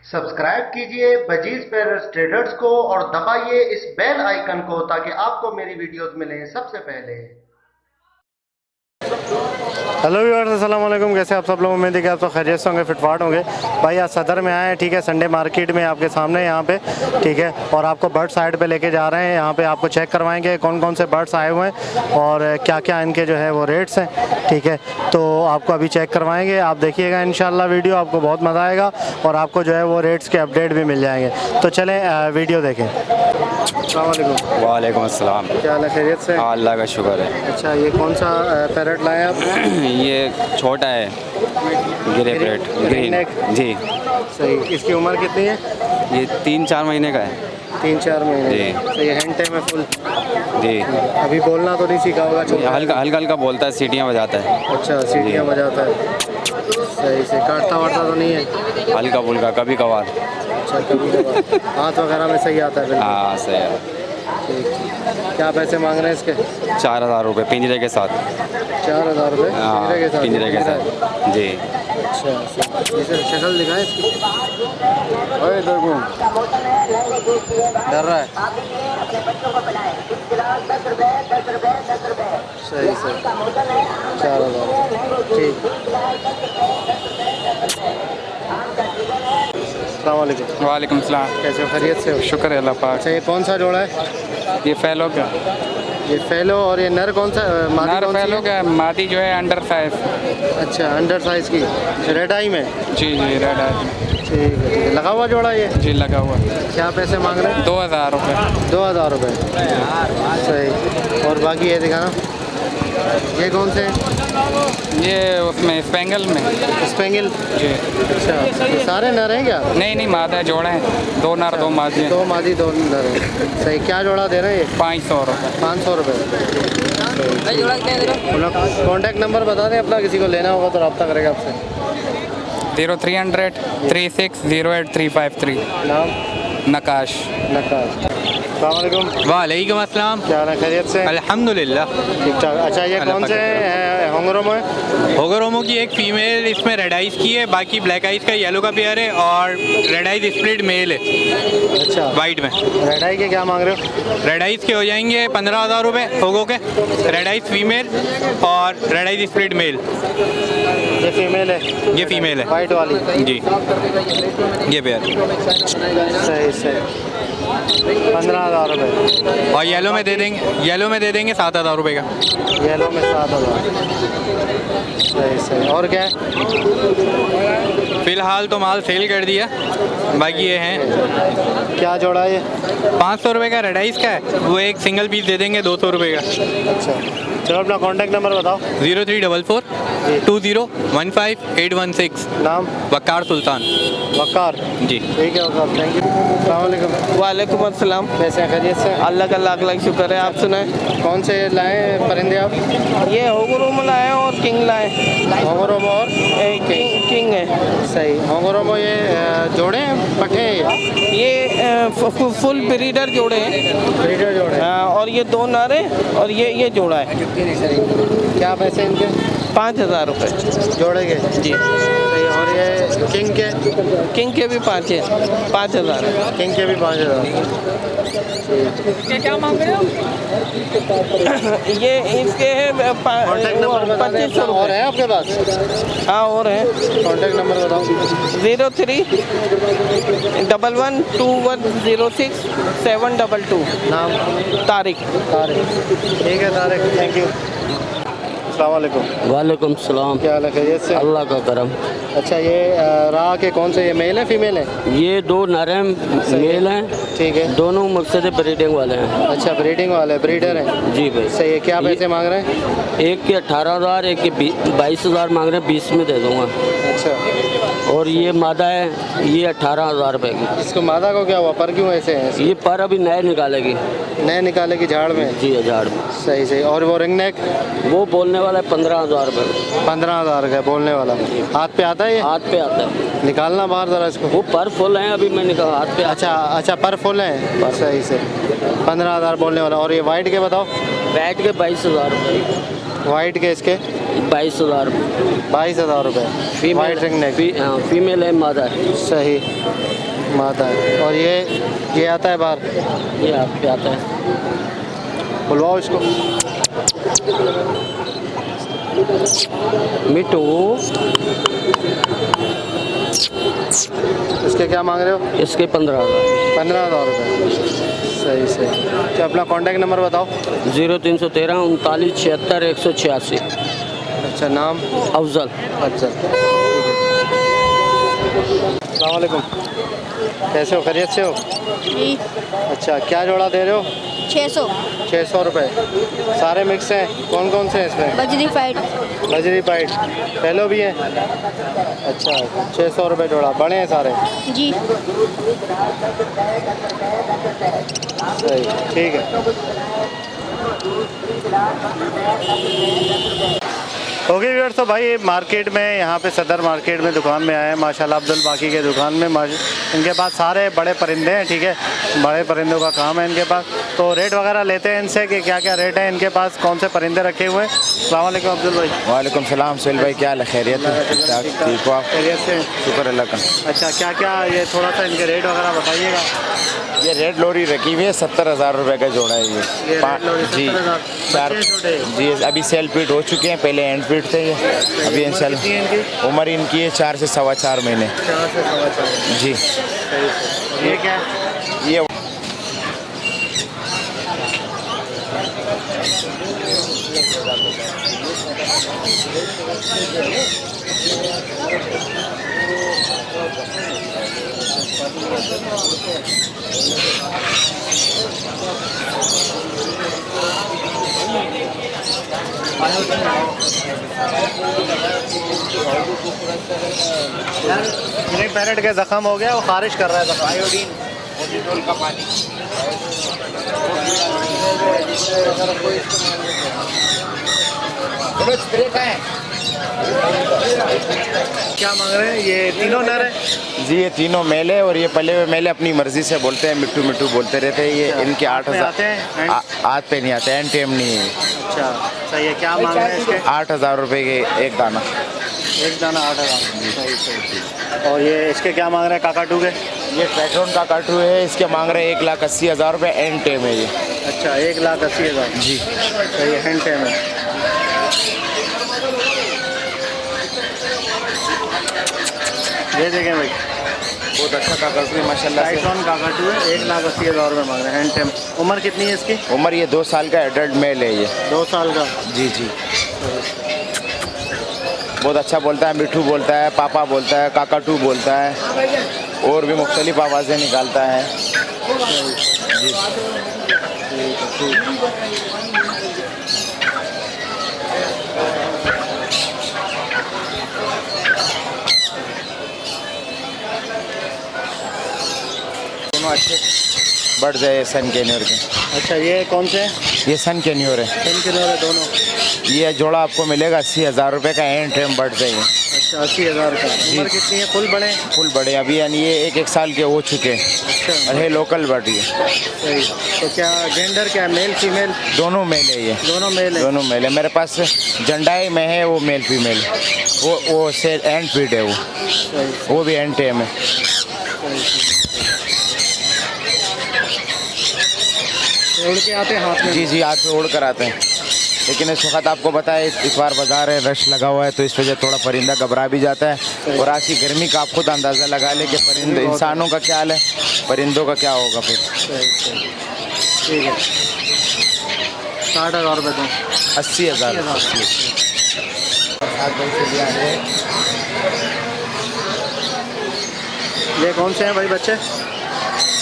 Subscribe कीजिए budgies पेरर्स traders को और दबाइए इस बेल आइकन को ताकि आपको मेरी वीडियोस मिलें सबसे पहले। हेलो व्यूअर्स, अस्सलाम वालेकुम। कैसे आप सब लोग? उम्मीद है कि आप सब खैरियत से होंगे, फिटफाट होंगे। भाई आज सदर में आए हैं, ठीक है, संडे मार्केट में आपके सामने यहाँ पे, ठीक है, और आपको बर्ड साइड पे लेके जा रहे हैं। यहाँ पे आपको चेक करवाएंगे कौन कौन से बर्ड्स आए हुए हैं और क्या क्या इनके जो है वो रेट्स हैं, ठीक है। तो आपको अभी चेक करवाएंगे, आप देखिएगा इंशाल्लाह वीडियो, आपको बहुत मज़ा आएगा और आपको जो है वो रेट्स के अपडेट भी मिल जाएंगे। तो चलें वीडियो देखें। अस्सलाम वालेकुम। वालेकुम अस्सलाम। क्या हाल है? खैरियत से? अल्लाह का शुक्र है। अच्छा, ये कौन सा पैरट लाए आप? ये छोटा है, ग्रे पैरट, ग्रीन जी। सही। इसकी उम्र कितनी है? ये 3-4 महीने का है 3-4 महीने जी। सही। हैंड टाइम है फुल जी। अभी बोलना तो नहीं सीखा होगा? ये हल्का हल्का हल्का बोलता है, सीटियाँ बजाता है। अच्छा, सीटियाँ बजाता है। सही से। काटता वाटता तो नहीं है? हल्का फुल्का कभी कभार। अच्छा, कभी कभार। हाथ वगैरह में सही आता है बिल्कुल? हाँ सही है। ठीक। क्या पैसे मांग रहे हैं इसके? 4,000 रुपये पिंजरे के साथ। 4,000 रुपये हाँ, पिंजरे के साथ? पिंजरे के साथ जी। अच्छा, इसे शक्ल दिखाएं इसकी। ओए इधर घूम। डर रहा है? सही सही। 4,000 ठीक। अस्सलाम वालेकुम। वालेकुम सलाम। कैसे हो? खैरियत से हो? शुक्र है अल्लाह पाक। अच्छा, ये कौन सा जोड़ा है? ये फैलो का, ये फेलो। और ये नर कौन सा? मादी नर कौन सी फैलो है? का, मादी जो है अंडर साइज। अच्छा, अंडर साइज की, रेड आई में? जी जी रेड है। ठीक है ठीक है। लगा हुआ जोड़ा ये? जी लगा हुआ। क्या पैसे मांग रहे हैं? 2,000 रुपये। 2,000 रुपये सही। और बाकी ये दिखाना, ये कौन से हैं? ये उसमें स्पेंगल में। स्पेंगल? जी। अच्छा, ये सारे नर हैं क्या? नहीं नहीं, मादा जोड़े हैं, 2 नर 2 मादी हैं। 2 मादी 2 नर हैं। सही। क्या जोड़ा दे रहे हैं ये? 500 रुपये। 500 रुपये। कॉन्टैक्ट नंबर बता दें अपना, किसी को लेना होगा तो रब्ता करेगा आपसे। 0300 3608 353। नाम? नकाश। नकाश। अस्सलाम वालेकुम। वालेकुम अस्सलाम। क्या हाल है? खैरियत से? अल्हम्दुलिल्लाह ठीक ठाक। अच्छा, ये कौन से हैं? होंगरोमो है? होगरोमो की एक फीमेल इसमें रेड आइज की है, बाकी ब्लैक आइज का येलो का पेयर है और रेड आइज स्प्लिट मेल है अच्छा, वाइट में। रेड आई के क्या मांग रहे हो? रेड आइज के हो जाएंगे 15,000 रुपये होगो के। रेड आइज फीमेल और रेड आइज स्प्लिट मेल। ये फीमेल है? ये फीमेल है वाइट वाली? जी, ये पेयर। सही सही। 15,000 रुपये। और येलो में दे देंगे 7,000 रुपये का। येलो में 7,000। सही सही। और क्या है? फ़िलहाल तो माल सेल कर दिया, बाकी ये हैं। क्या जोड़ा है ये? 500 रुपये का रेड आइज का है, वो एक सिंगल पीस दे देंगे 200 रुपये का। अच्छा, चलो अपना कॉन्टैक्ट नंबर बताओ। 0344 20 15816। नाम? वकार सुल्तान। वकार जी। ठीक है वकार, थैंक यू। अस्सलाम वालेकुम। वालेकुम अस्सलाम। कैसे हैं? खैरियत से? अल्लाह का लाख लाख शुक्र है। आप सुनाएं। कौन से लाए परिंदे आप? ये होगरोमो लाए और किंग लाए। होंगरोमो और किंग है। सही। होंगरोमो ये जोड़े हैं, पठे हैं? ये फुल ब्रीडर जोड़े हैं। ब्रीडर जोड़े? और ये 2 नर हैं और ये जोड़ा है। क्या पैसे इनके? 5,000 रुपये जोड़े के? जी। सही। और ये किंग के? किंग के भी 5,000। किंग के भी 5,000। क्या मांग रहे हो? ये इसके है कॉन्टैक्ट नंबर बता दें 2500 अपना। और है आपके पास? हाँ और है। कॉन्टैक्ट नंबर बताओ। 03 11 2106 722। नाम? तारिक। तारिक। ठीक है तारिक, थैंक यू। अस्सलाम वालेकुम। वालेकुम सलाम। क्या हाल है? खैरियत से? अल्लाह का करम। अच्छा, ये राह के कौन से, ये मेल है फीमेल है? ये 2 नर हैं, मेल हैं। ठीक है। दोनों मकसद ब्रीडिंग वाले हैं। अच्छा, ब्रीडिंग वाले, ब्रीडर हैं? जी भाई। सही है। क्या पैसे मांग रहे हैं? एक के 18,000, एक के 22,000 मांग रहे हैं, 20 में दे दूंगा। अच्छा। और ये मादा है, ये 18,000 रुपये की। इसको मादा को क्या हुआ? पर क्यों ऐसे हैं? ये पर अभी नए निकालेगी। नए निकालेगी झाड़ में? जी हजार में। सही सही। और वो रिंग नेक? वो बोलने वाला है 15,000 रुपये। 15,000 का बोलने वाला। हाथ पे आता है ये? हाथ पे आता है। निकालना बाहर ज़रा इसको। वो पर फुल है, अभी मैं निकाल हाथ पे। अच्छा अच्छा, पर फुल है। सही से। 15,000 बोलने वाला। और ये वाइट के बताओ? बैठ के 22,000 रुपये। वाइट के इसके? 22,000। 22,000 रुपये। White ring neck. फीमेल है, मादा है। सही, मादा है। और ये आता है बाहर, ये आप पे आता है। बुलवाओ इसको। मिट्टू, इसके क्या मांग रहे हो? इसके 15,000। 15,000 रुपये। सही सही। तो अपना कॉन्टैक्ट नंबर बताओ। 0313 39 76 186। अच्छा, नाम? अफजल। अच्छा, अस्सलाम वालेकुम, कैसे हो? खैरियत से हो? जी। अच्छा, क्या जोड़ा दे रहे हो? 600। 600 रुपये। सारे मिक्स हैं? कौन कौन से हैं इसमें? बजरी फाइट। बजरी पाइट, पहलो भी हैं? अच्छा, 600 रुपये जोड़ा। बड़े हैं सारे? जी। सही, ठीक है। ओके व्यूअर्स, तो भाई मार्केट में, यहाँ पे सदर मार्केट में दुकान में आए हैं माशाल्लाह, अब्दुल बाकी के दुकान में। इनके पास सारे बड़े परिंदे हैं, ठीक है, बड़े परिंदों का काम है इनके पास। तो रेट वगैरह लेते हैं इनसे कि क्या क्या रेट है इनके पास, कौन से परिंदे रखे हुए हैं। अस्सलाम वालेकुम अब्दुल भाई। वालेकुम सलाम सुहेल भाई, क्या हाल है? खैरियत है? ठीक हो आप? खैरियत से? शुक्र अल्लाह का। अच्छा, क्या क्या ये थोड़ा सा इनके रेट वगैरह बताइएगा। ये रेड लोरी रखी हुई है, 70,000 रुपये का जोड़ा है ये। रेड लोरी जी 70,000। 4 बच्चे छोटे? जी, अभी सेल फीड हो चुके हैं, पहले एंड फीड थे ये। अभी इंशाल्लाह उम्र इनकी है 4 से 4.25 महीने। 4 से 4.25। जी। और ये क्या है? ये पैरेट के जख्म हो गया, वो खारिश कर रहा है जख्म। आयोडीन का पानी। स्प्रे का है। क्या मांग रहे हैं? ये तीनों नर है? जी, ये तीनों मेल है और ये पले हुए मेल अपनी मर्जी से बोलते हैं, मिट्टू मिट्टू बोलते रहते हैं। ये इनके 8,000 आते हैं? हाथ पे नहीं आते, एंड टेम नहीं है। अच्छा, सही है। क्या मांग रहे हैं इसके? 8,000 रुपये के एक दाना। एक दाना 8,000। सही सही। और ये इसके क्या मांग रहे हैं काकाटू के? ये पेट्रोन का काटू है, इसके मांग रहे हैं 1,80,000 रुपये, एंड टेम है ये। अच्छा, 1,80,000। जी, सही है, हैंड टेम है। ये देखें भाई, बहुत अच्छा काकाटू है माशाल्लाह से। टाइटॉन काकाटू है, 1,80,000 रुपये मांग रहे हैं, हैंड टेम। उम्र कितनी है इसकी? उम्र ये 2 साल का एडल्ट मेल है ये। 2 साल का। जी जी, बहुत अच्छा बोलता है, मिठू बोलता है, पापा बोलता है, काकाटू बोलता है, और भी मुख्तलिफ आवाज़ें निकालता है। जी, दोनों अच्छे बढ़ जाए सन कैन्योर के। अच्छा, ये कौन से हैं? ये सन कैन्योर है। सन कैन्योर है दोनों? ये जोड़ा आपको मिलेगा 80,000 रुपये का, एंड टेम बढ़ जाएंगे। अच्छा, 80,000 का। उम्र कितनी है? फुल बड़े? फुल बड़े, अभी यानी ये 1 साल के हो चुके हैं। अच्छा, और ये लोकल बर्ड है। सही। तो क्या जेंडर क्या है? Male female? दोनों मेल है ये। दोनों मेल है? दोनों मेल है। मेरे पास जंडाई में है, वो मेल फीमेल, वो से एंड फीड है, वो भी एंड टेम है। उड़ के आते हैं हाथ में? जी जी, हाथ पे उड़ कर आते हैं, लेकिन इस वक्त आपको पता है इस बार बाजार है, रश लगा हुआ है, तो इस वजह थोड़ा परिंदा घबरा भी जाता है। और आज की गर्मी का आप खुद अंदाज़ा लगा ले कि परिंदे, इंसानों का क्या हाल है, परिंदों का क्या होगा फिर। ठीक है, 60,000 रुपये दो। 80,000। ये कौन से हैं भाई बच्चे?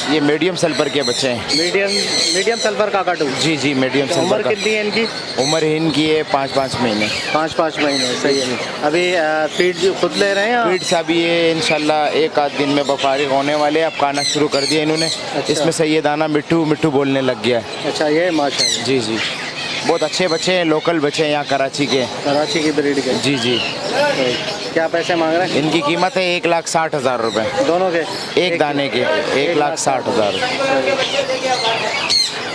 ये मीडियम सल्फर के बच्चे हैं। Medium sulphur cockatoo? जी जी, मीडियम तो सल्फर उम्र का। कितनी है इनकी? उम्र इनकी है 5-5 महीने। 5-5 महीने, सही है। अभी फीड खुद ले रहे हैं? फीड से अभी ये इंशाल्लाह 1-8 दिन में बफारिग होने वाले, अब खाना शुरू कर दिया इन्होंने। अच्छा। इसमें से ये दाना मिट्टू मिट्टू बोलने लग गया है। अच्छा, ये माशाल्लाह। जी जी, बहुत अच्छे बच्चे हैं, लोकल बच्चे हैं यहाँ कराची के। कराची की ब्रीड के? जी जी। क्या पैसे मांग रहे हैं? इनकी कीमत है 1,60,000 रुपये दोनों के? एक दाने के, 1,60,000।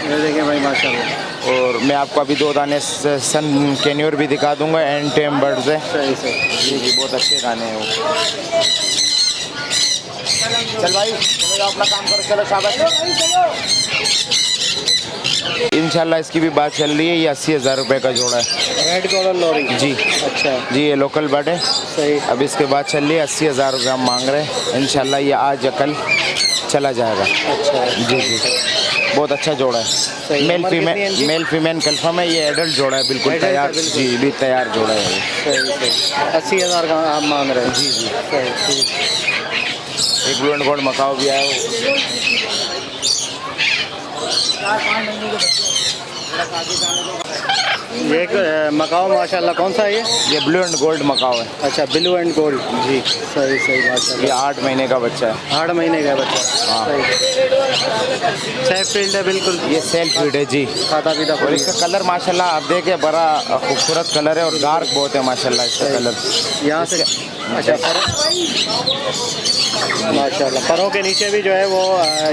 ये देखिए भाई माशाल्लाह। और मैं आपको अभी 2 दाने सन कैन्योर भी दिखा दूंगा, एंड टेम बर्ड्स है। सही सही। जी जी, बहुत अच्छे दाने हैं वो। चल भाई, चलो जाओ अपना काम करो, चलो शाबाश। इंशाल्लाह इसकी भी बात चल रही है, ये 80,000 रुपये का जोड़ा है। रेड कॉलर लॉरी जी अच्छा जी, ये लोकल बर्ड है। सही। अब इसके बाद चल रही है 80,000 रुपये हम मांग रहे हैं। इंशाल्लाह ये आज या कल चला जाएगा। अच्छा जी जी, बहुत अच्छा जोड़ा है। मेल उम्र कितनी है इनकी? फीमेल कन्फर्म है। ये एडल्ट जोड़ा है, बिल्कुल Adult है, तैयार। बिल्कुल। जी, भी तैयार जोड़ा है ये। सही सही। 80,000 का आप मांग रहे हैं? जी जी। सही ठीक। एक ब्लू एंड गोल्ड मकाओ भी आया वो। ये एक मकाओ माशाल्लाह, कौन सा है ये? ये ब्लू एंड गोल्ड मकाओ है। अच्छा, ब्लू एंड गोल्ड। जी, सही सही ये माशाल्लाह। 8 महीने का बच्चा है। 8 महीने का है बच्चा। हाँ। सही। सेफ फील्ड है बिल्कुल। ये सेल्फ फीड है जी। खाता पीता और पूरी इसका कलर माशाल्लाह आप देखें, बड़ा खूबसूरत कलर है और डार्क बहुत है माशाल्लाह इसका सही। कलर। यहाँ से अच्छा माशाल्लाह, परों के नीचे भी जो है वो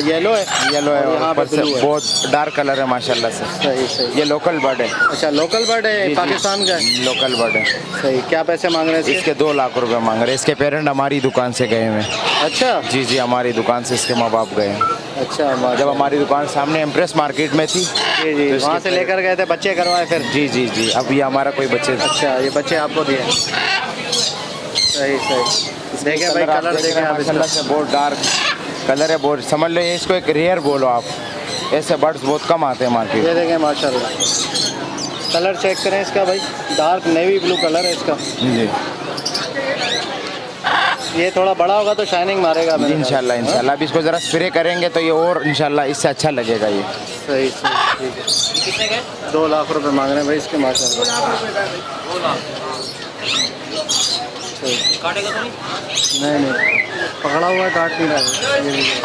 येलो है। येलो है और और यहाँ ऊपर पे से blue है। बहुत डार्क कलर है माशाल्लाह से। सही सही। ये लोकल बर्ड है। अच्छा, लोकल बर्ड है, जी, जी। पाकिस्तान का है? लोकल बर्ड है। सही। क्या पैसे मांग रहे हैं इसके? इसके 2 लाख रुपए मांग रहे हैं। इसके पेरेंट हमारी दुकान से गए हुए हैं। अच्छा जी जी, हमारी दुकान से इसके माँ बाप गए हैं। अच्छा जब माशाल्लाह। हमारी दुकान सामने एम्प्रेस मार्केट में थी। जी जी, तो इसके वहाँ से लेकर गए थे, बच्चे करवाए फिर? जी जी जी, अब ये हमारा कोई बच्चे। अच्छा, ये बच्चे आपको दिए? सही सही। देखें भाई, कलर देखें आप माशाल्लाह इसका। से बहुत डार्क कलर है। बहुत समझ लो ये इसको एक रेयर बोलो आप। ऐसे बर्ड्स बहुत कम आते हैं मार्केट। ये देखें माशाल्लाह, कलर चेक करें इसका भाई, डार्क नेवी ब्लू कलर है इसका। जी, ये थोड़ा बड़ा होगा तो शाइनिंग मारेगा मेरे ख्याल से। इंशाल्लाह इंशाल्लाह। अब इसको ज़रा स्प्रे करेंगे तो ये और इंशाल्लाह इससे अच्छा लगेगा ये। सही सही ठीक है। 2 लाख रुपए मांग रहे हैं भाई इसके माशाल्लाह। नहीं नहीं, पकड़ा हुआ है, काट नहीं रहा है। ये देखिए।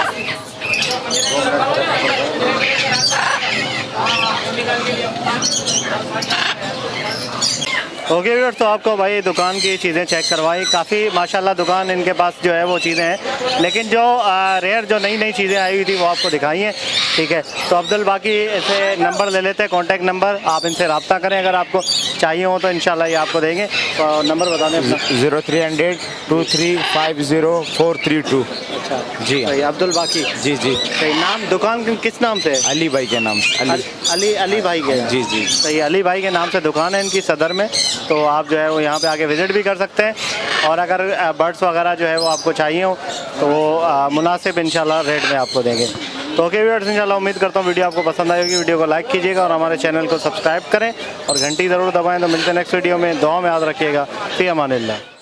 ओके व्यूअर्स, तो आपको भाई दुकान की चीज़ें चेक करवाई। काफ़ी माशाल्लाह दुकान इनके पास जो है वो चीज़ें हैं, लेकिन जो रेयर जो नई नई चीज़ें आई हुई थी वो आपको दिखाई हैं। ठीक है, तो अब्दुल बाकी ऐसे नंबर ले लेते हैं, कॉन्टैक्ट नंबर, आप इनसे रब्ता करें अगर आपको चाहिए हो तो इंशाल्लाह ये आपको देंगे। तो नंबर बता दें अपना। 0300 2350432। अच्छा जी सही, अब्दुल बाकी। जी जी, सही। नाम दुकान किस नाम से है? अली भाई के नाम से। अली अली भाई के? जी जी, सही, अली भाई के नाम से दुकान है इनकी सदर में। तो आप जो है वो यहाँ पे आके विज़िट भी कर सकते हैं, और अगर बर्ड्स वगैरह जो है वो आपको चाहिए हो तो वो मुनासिब इंशाल्लाह रेट में आपको देंगे। तो ओके व्यूअर्स, इंशाल्लाह उम्मीद करता हूँ वीडियो आपको पसंद आएगी। वीडियो को लाइक कीजिएगा और हमारे चैनल को सब्सक्राइब करें और घंटी ज़रूर दबाएँ। तो मिलते हैं नेक्स्ट वीडियो में। दुआ में याद रखिएगा। फ़ी अमानिल्लाह।